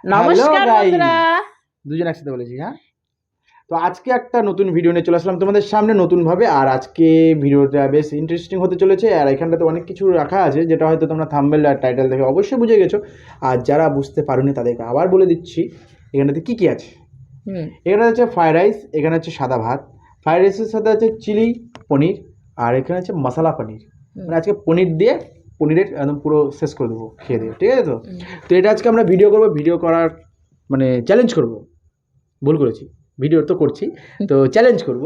নমস্কার গাইস, বন্ধুরা। দুজন একসাথে বলেছি। হ্যাঁ, তো আজকে একটা নতুন ভিডিও নিয়ে চলে আসলাম তোমাদের সামনে নতুনভাবে। আর আজকে ভিডিওটা বেশ ইন্টারেস্টিং হতে চলেছে। আর এখানটাতে অনেক কিছু রাখা আছে যেটা হয়তো তোমরা থাম্বনেল আর টাইটেল দেখে অবশ্যই বুঝে গেছো। আর যারা বুঝতে পারোনি তাদেরকে আবার বলে দিচ্ছি এখানটাতে কী কী আছে। এখানে আছে ফ্রাইড রাইস, এখানে আছে সাদা ভাত, ফ্রাইড রাইসের সাথে আছে চিলি পনির, আর এখানে আছে মশলা পনির। মানে আজকে পনির দিয়ে পনিরের একদম পুরো শেষ করে দেবো খেয়ে দিয়ে, ঠিক আছে? তো এটা আজকে আমরা ভিডিও করবো, ভিডিও করার মানে চ্যালেঞ্জ করব। ভুল করেছি, ভিডিও তো করছি, তো চ্যালেঞ্জ করব।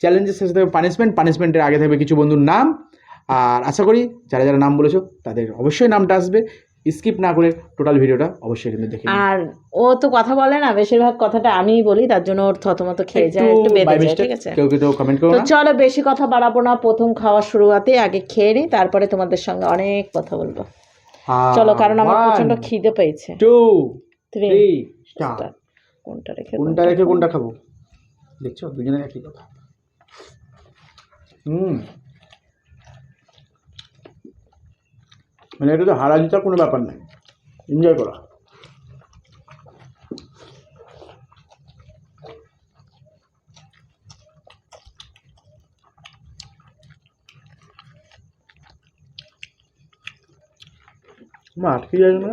চ্যালেঞ্জের শেষে থাকবে পানিশমেন্ট, পানিশমেন্টের আগে থাকবে কিছু বন্ধুর নাম। আর আশা করি যারা যারা নাম বলেছো তাদের অবশ্যই নামটা আসবে। স্কিপ না করে টোটাল ভিডিওটা অবশ্যই কিন্তু দেখে নিন। আর ও তো কথা বলে না, বেশিরভাগ কথাটা আমিই বলি, তার জন্য ওর থতমত খেয়ে যায়, একটু বাই বেঁধে যায়, মিস্টেক ঠিক আছে? কেউ কেউ কমেন্ট করো তো না। চলো বেশি কথা বাড়াবো না, প্রথম খাওয়ার শুরুয়াতে আগে খেয়ে নিই, তারপরে তোমাদের সঙ্গে অনেক কথা বলবো। চলো, কারণ আমার প্রচন্ড খিদে পেয়েছে। 2 3 3 স্টার্ট। স্টার্ট। কোনটা রেখে কোনটা রেখে কোনটা খাবো? দেখছো দুজনের একই কথা। মানে এটা তো হারা জিতার কোনো ব্যাপার নাই, এনজয় করা। মা আটকে যায় না।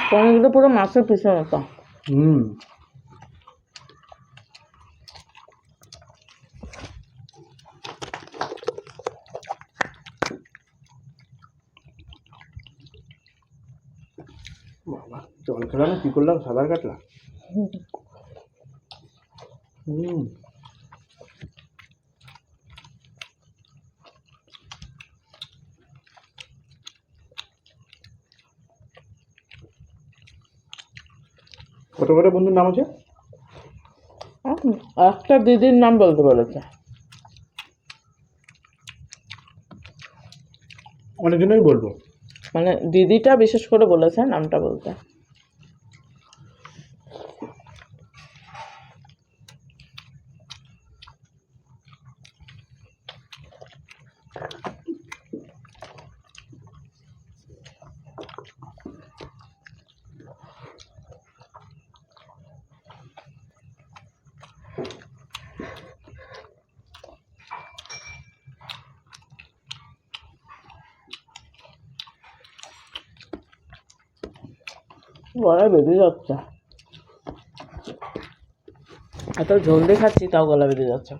পনিরগুলো পুরো মাছের পিসের মতো। বাবা, জল খেলা না কি করলাম, সাঁতার কাটলা। কত কত বন্ধুর নাম আছে? একটা দিদির নাম বলতে বলেছে। অনেকজনই বলবো। মানে দিদিটা বিশেষ করে বলেছে নামটা বলতে। গলায় বেঁধে যাচ্ছে, এত জলদি খাচ্ছি তাও গলা বেঁধে যাচ্ছে।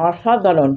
অসাধারণ।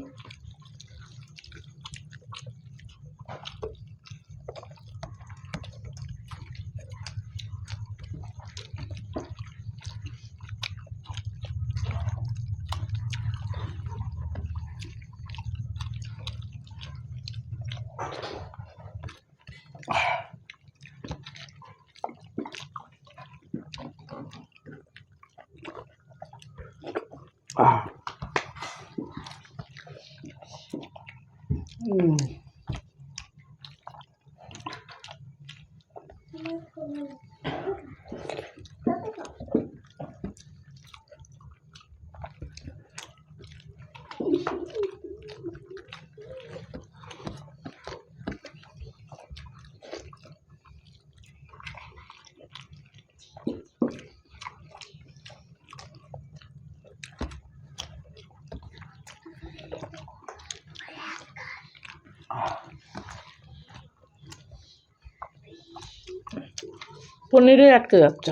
পনিরে আটকে যাচ্ছে।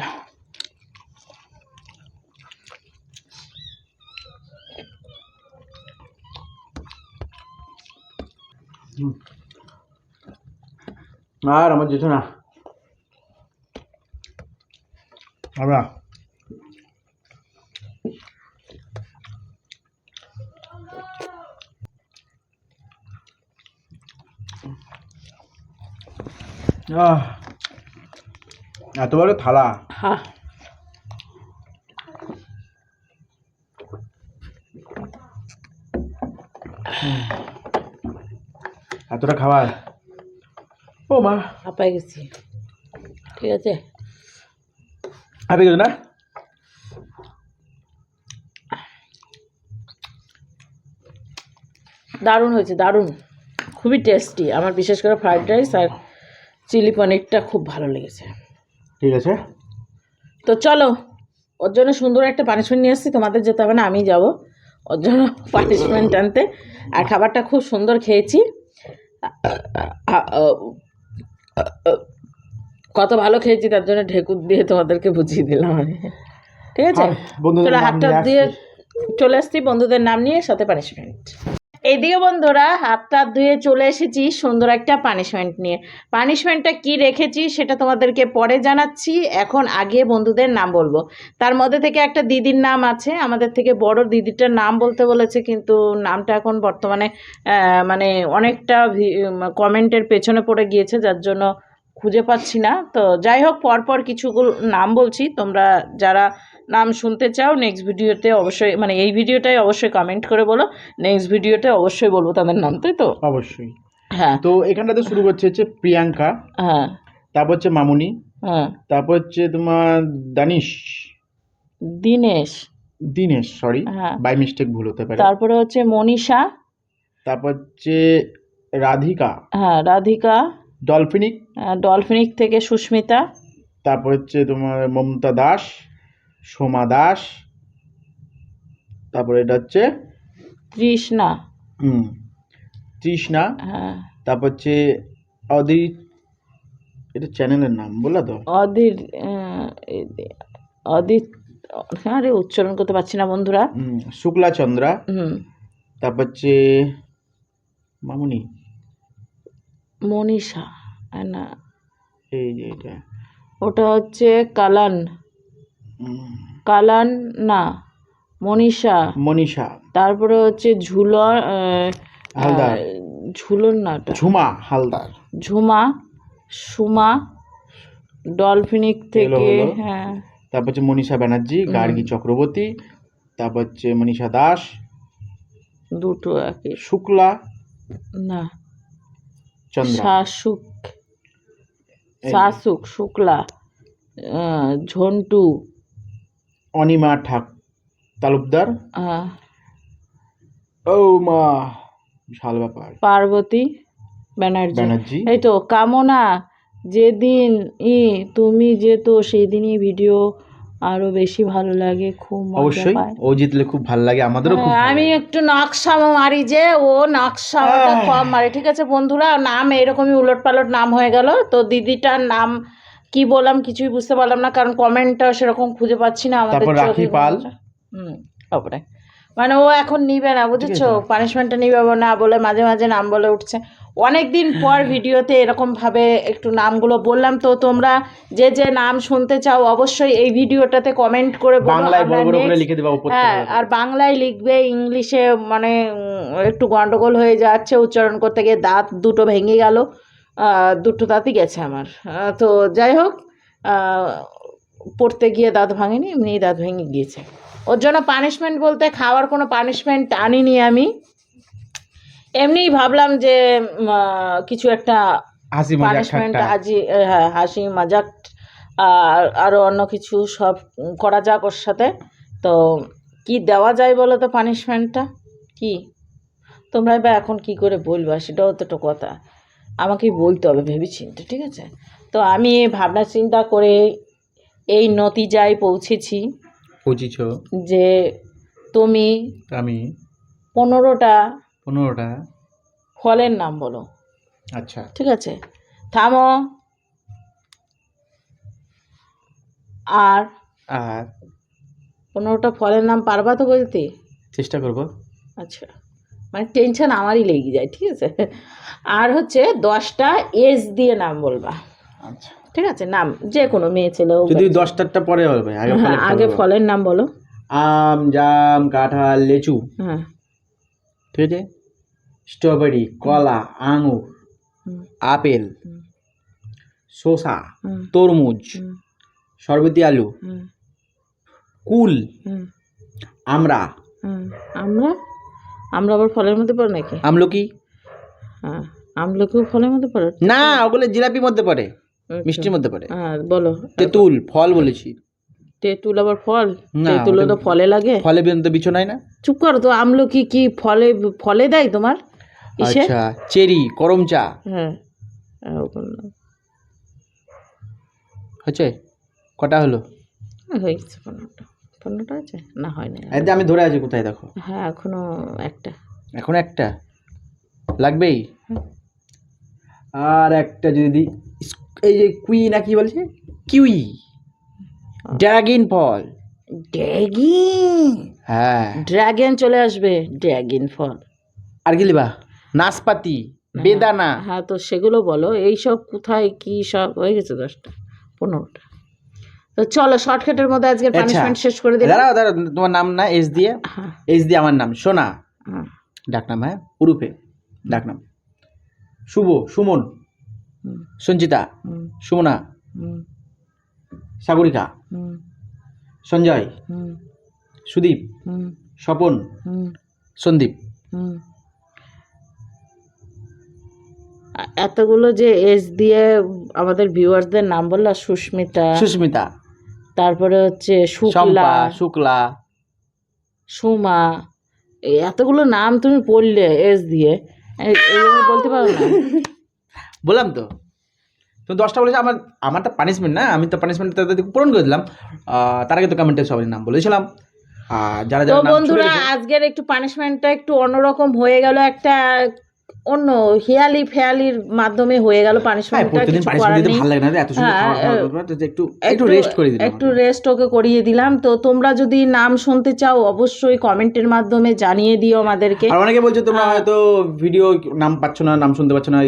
আর আমার যেত না আমরা এত বড় থালা। হ্যাঁ এতটা খাবার, ও মা হাঁপাই গেছি। ঠিক আছে, হাঁপে গেছো না? দারুণ হয়েছে, দারুণ, খুবই টেস্টি। আমার বিশেষ করে ফ্রাইড রাইস আর চিলি পনিরটা খুব ভালো লেগেছে। ঠিক আছে, তো চলো, ওর জন্য সুন্দর একটা পানিশমেন্ট নিয়ে এসেছি, তোমাদের যেতে হবে না, আমি যাব ওর জন্য পানিশমেন্ট আনতে। আর খাবারটা খুব সুন্দর খেয়েছি, কত ভালো খেয়েছি তার জন্য ঢেকুর দিয়ে তোমাদেরকে বুঝিয়ে দিলাম আমি। ঠিক আছে, বন্ধুদের চলো নাম হাতটা নিয়ে দিয়ে আসছি। চলে আসছি, বন্ধুদের নাম নিয়ে সাথে পানিশমেন্ট। এইদিকে বন্ধুরা হাতটা ধুয়ে চলে এসেছি সুন্দর একটা পানিশমেন্ট নিয়ে। পানিশমেন্টটা কি রেখেছি সেটা তোমাদেরকে পরে জানাচ্ছি, এখন আগে বন্ধুদের নাম বলবো। তার মধ্যে থেকে একটা দিদির নাম আছে, আমাদের থেকে বড় দিদিটার নাম বলতে বলেছে, কিন্তু নামটা এখন বর্তমানে মানে অনেকটা কমেন্টের পেছনে পড়ে গিয়েছে, যার জন্য খুঁজে পাচ্ছি না। তো যাই হোক, পরপর কিছুগুলো নাম বলছি, তোমরা যারা নাম শুনতে চাও নেক্সট ভিডিওতে অবশ্যই, মানে এই ভিডিওটাই অবশ্যই কমেন্ট করে বলো, নেক্সট ভিডিওতে অবশ্যই বলবো তাদের নাম, তাই তো? অবশ্যই। হ্যাঁ তো এখানটাতে শুরু করছে হচ্ছে প্রিয়াঙ্কা, হ্যাঁ তারপর হচ্ছে মামুনি, হ্যাঁ, তারপর হচ্ছে তোমার দানিশ, দিনেশ, দিনেশ, সরি হ্যাঁ, বাই মিস্টেক ভুল হতে পারে। তারপরে হচ্ছে মনীষা, তারপর হচ্ছে রাধিকা, হ্যাঁ রাধিকা, ডলফিনিক, ডলফিনিক থেকে সুস্মিতা, তারপর হচ্ছে তোমার মমতা দাস, সোমা দাস, তারপর এটা হচ্ছে তৃষ্ণা, তৃষ্ণা, হ্যাঁ তারপর হচ্ছে অদিত, এটা চ্যানেলের নাম বললা তো, অদিত, অদিত, হ্যাঁ রে উচ্চারণ করতে পারছি না বন্ধুরা। শুক্লা চন্দ্রা, হুম, তারপর হচ্ছে মামুনি, মনীষা, না এই যে এটা, ওটা হচ্ছে কালান, উম, কালান না, মনীষা, মনীষা তারপরে হচ্ছে ঝুলন, হালদার, ঝুলন না ওটা, ঝুমা হালদার, ঝুমা, সুমা, ডলফিনিক এগুলো থেকে, হলো। হ্যাঁ তারপর হচ্ছে মনীষা ব্যানার্জি, গার্গী চক্রবর্তী, তারপর হচ্ছে মনীষা দাস, দুটো একই, শুক্লা না চন্দ্রা, শাসুক, এই শাসুক শুক্লা, ঝন্টু, অনিমা তালুকদার, আহ, ও মা বিশাল ব্যাপার, পার্বতী ব্যানার্জি। ব্যানার্জি, এই তো কামনা, যেদিন তুমি যেত সেদিনই ভিডিও আরো বেশি ভালো লাগে, খুব মজা অবশ্যই পায়। ও জিতলে খুব ভালো লাগে, আমাদেরও খুব ভালো আমি লাগে। একটু নকশামো মারি যে, ও নকশামোটা কম মারে। ঠিক আছে বন্ধুরা, নাম এরকমই উলট পালট নাম হয়ে গেল। তো দিদিটার নাম কি বললাম কিছুই বুঝতে পারলাম না, কারণ কমেন্টটা সেরকম খুঁজে পাচ্ছি না আমাদের তারপর রাখি পাল, তারপরে মানে ও এখন নিবে না, বুঝেছো, আছে। পানিশমেন্টটা নিবে না বলে মাঝে মাঝে নাম বলে উঠছে। অনেক দিন পর ভিডিওতে এরকমভাবে একটু নামগুলো বললাম। তো তোমরা যে যে নাম শুনতে চাও অবশ্যই এই ভিডিওটাতে কমেন্ট করে বলো, বাংলায় আমরা বড় বড় করে নেক্সট, লিখে দেবা হ্যাঁ উপরতলা। আর বাংলায় লিখবে, ইংলিশে মানে একটু গন্ডগোল হয়ে যাচ্ছে উচ্চারণ করতে গিয়ে, দাঁত দুটো ভেঙে গেল, দুটো দাঁতই গেছে আমার। তো যাই হোক, পড়তে গিয়ে দাঁত ভাঙেনি, এমনিই দাঁত ভেঙে গিয়েছে। ওর জন্য পানিশমেন্ট বলতে খাওয়ার কোনো পানিশমেন্ট আনিনি আমি, এমনিই ভাবলাম যে কিছু একটা হাসি মজাক পানিশমেন্ট ঠাট্টা, হ্যাঁ হাসি মজাক আরও অন্য কিছু সব করা যাক ওর সাথে। তো কি দেওয়া যায় বলো তো পানিশমেন্টটা কি, তোমরা এবার এখন কি করে বলবা সেটাও তো একটা কথা, আমাকেই বলতে হবে ভেবেচিন্তে। ঠিক আছে, তো আমি এই ভাবনা চিন্তা করে এই নতিজায় পৌঁছেছি পঁচিশ, যে তুমি আমি 15টা 15টা, ফলের নাম বলো। আচ্ছা ঠিক আছে, থামো, আর আর 15টা ফলের নাম পারবা তো বলতে? চেষ্টা করব। আচ্ছা মানে টেনশন আমারই লেগে যায়, ঠিক আছে। আর হচ্ছে 10টা এস দিয়ে নাম বলবা, আচ্ছা, ঠিক আছে। নাম যে কোনো মেয়ে ছেলে হোক, যদি 10টারটা পরে হবে, আগে হ্যাঁ আগে ফলের নাম বলো। আম, জাম, কাঁঠাল, লেচু, হ্যাঁ, ঠিক আছে, স্ট্রবেরি, কলা, আঙুর, হুম, আপেল, হুম, শসা, হুম, তরমুজ, হুম, শরবতি আলু, হুম, কুল, হুম, আমড়া, হুম। আমরা আমরা আবার ফলের মধ্যে পড়ে নাকি? আমলকি, হ্যাঁ, আমলকিও ফলের মধ্যে পড়ে? না ওগুলো জিলাপির মধ্যে পড়ে, আচ্ছা। মিষ্টির মধ্যে পড়ে। হ্যাঁ বলো। তেঁতুল ফল বলেছি। তেঁতুল আবার ফল? না, তেঁতুলও তো ফলে লাগে। ফলে তো বিছনায় না। চুপ করো তো, আমলকি কি ফলে ফলে দেয় তোমার ইসে? আচ্ছা, চেরি, করম চা হ্যাঁ, ওরকম না। হচ্ছে কটা হলো? হয়ে গেছে 15টা। 15টা আছে না, হয় না। এই যে আমি ধরে আছি, কোথায় দেখো, হ্যাঁ এখনো একটা। এখন একটা লাগবেই। হুম। আর একটা যদি দিই, এই যে কুই না কি বলছে, কিউই, ড্রাগন ফল। ড্রাগন, হ্যাঁ, ড্রাগন চলে আসবে, ড্রাগন ফল। আর কি লিবা, নাশপাতি, হ্যাঁ, বেদানা। হ্যাঁ তো সেগুলো বলো। এইসব কোথায় কি সব হয়ে গেছে 10টা 15টা। তো চলো শর্টকাটের মধ্যে আজকে আচ্ছা, পানিশমেন্ট শেষ করে দিলাম। দাঁড়াও দাঁড়াও, তোমার নাম না এস দিয়ে, হ্যাঁ, এস দিয়ে আমার নাম সোনা, হ্যাঁ, ডাকনাম, হ্যাঁ উরুফে ডাকনাম। শুভ, সুমন, হুম, সঞ্চিতা, হুম, সুমনা, হুম, সাগরিকা, হুম, সঞ্জয়, হুম, সুদীপ, হুম, স্বপন, হুম, সন্দীপ। হুম। এতগুলো যে এস দিয়ে আমাদের ভিউয়ার্সদের নাম বললা, সুস্মিতা, সুস্মিতা, তারপরে হচ্ছে শুক্লা, শম্পা, শুক্লা, সুমা, এই এতগুলো নাম তুমি পড়লে এস দিয়ে, এইভাবে বলতে পারো না? বললাম তো, তুমি 10টা বলেছো। আমার তো পানিশমেন্ট না, আমি তো পানিশমেন্ট তাদের পূরণ করে দিলাম। তার আগে তো কমেন্টে সবাই নাম বলেছিলাম, আর যারা তো যারা নাম ছুড়ে বন্ধুরা গেছে, আজকের একটু পানিশমেন্টটা একটু অন্যরকম হয়ে গেল, একটা অন্য হেয়ালি ফেয়ালির মাধ্যমে হয়ে গেল হ্যাঁ, পানিশমেন্টটা, প্রতিদিন কিছু পানিশমেন্ট করার দিতে নেই। ভালো লাগে না রে, এত সুন্দর হ্যাঁ, খাবার খাওয়া তো একটু রেস্ট করে দিলাম। একটু রেস্ট ওকে করিয়ে দিলাম। তো তোমরা যদি নাম শুনতে চাও অবশ্যই কমেন্টের মাধ্যমে জানিয়ে দিও আমাদেরকে। আর অনেকে বলছো তোমরা হয়তো ভিডিও নাম পাচ্ছ না, নাম শুনতে পাচ্ছ না,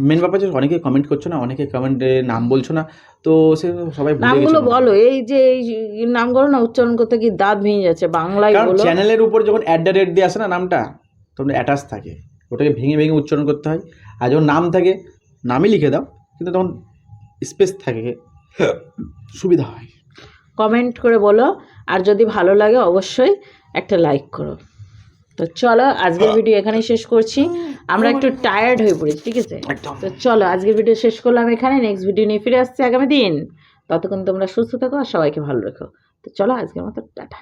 মেন ব্যাপার হচ্ছে অনেকে কমেন্ট করছো না, অনেকে কমেন্টে নাম বলছো না, তো সে সবাই ভুলে নামগুলো গেছে। বলো, এই যে এই নামগুলো না উচ্চারণ করতে কি দাঁত ভেঙে যাচ্ছে, বাংলায় কারণ বলো। চ্যানেলের উপর যখন @@ দিয়ে আসে না নামটা, তখন অ্যাটাচ থাকে, ওটাকে ভেঙে ভেঙে উচ্চারণ করতে হয়। আর যখন নাম থাকে নামই লিখে দাও, কিন্তু তখন স্পেস থাকে, সুবিধা হয়। কমেন্ট করে বলো, আর যদি ভালো লাগে অবশ্যই একটা লাইক করো। তো চলো আজকের ভিডিও এখানেই শেষ করছি, আমরা একটু টায়ার্ড হয়ে পড়েছি, ঠিক আছে। একদম। তো চলো আজকের ভিডিও শেষ করলাম এখানে, নেক্সট ভিডিও নিয়ে ফিরে আসছি আগামী দিন। ততক্ষণ তোমরা সুস্থ থাকো আর সবাইকে ভালো রেখো। তো চলো আজকের মতো টাটা।